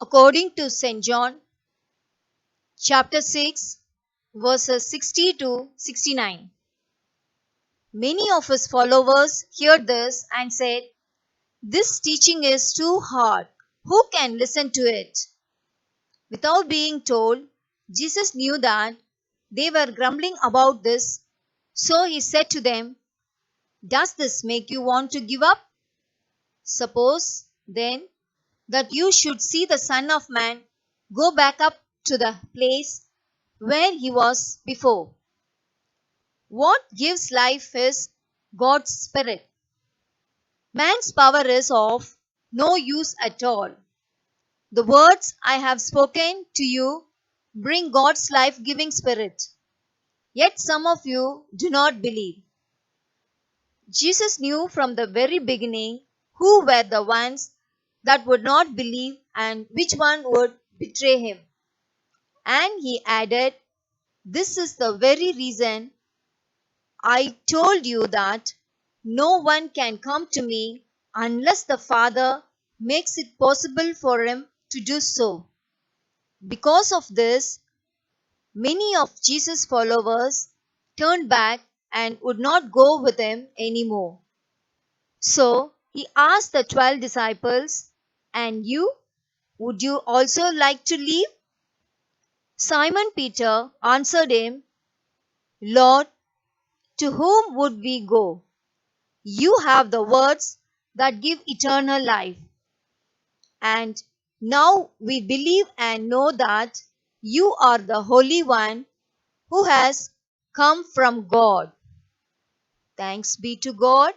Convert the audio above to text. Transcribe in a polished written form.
according to St. John chapter 6, verses 60 to 69. Many of his followers heard this and said, "This teaching is too hard. Who can listen to it?" Without being told, Jesus knew that they were grumbling about this, so he said to them, "Does this make you want to give up? Suppose, then, that you should see the Son of Man go back up to the place where he was before. What gives life is God's Spirit. Man's power is of no use at all. The words I have spoken to you bring God's life-giving Spirit. Yet some of you do not believe." Jesus knew from the very beginning who were the ones that would not believe and which one would betray him. And he added, "This is the very reason I told you that no one can come to me unless the Father makes it possible for him to do so." Because of this, many of Jesus' followers turned back and would not go with him anymore. So he asked the 12 disciples, "And you? Would you also like to leave?" Simon Peter answered him, "Lord, to whom would we go? You have the words that give eternal life. And now we believe and know that you are the Holy One who has come from God." Thanks be to God.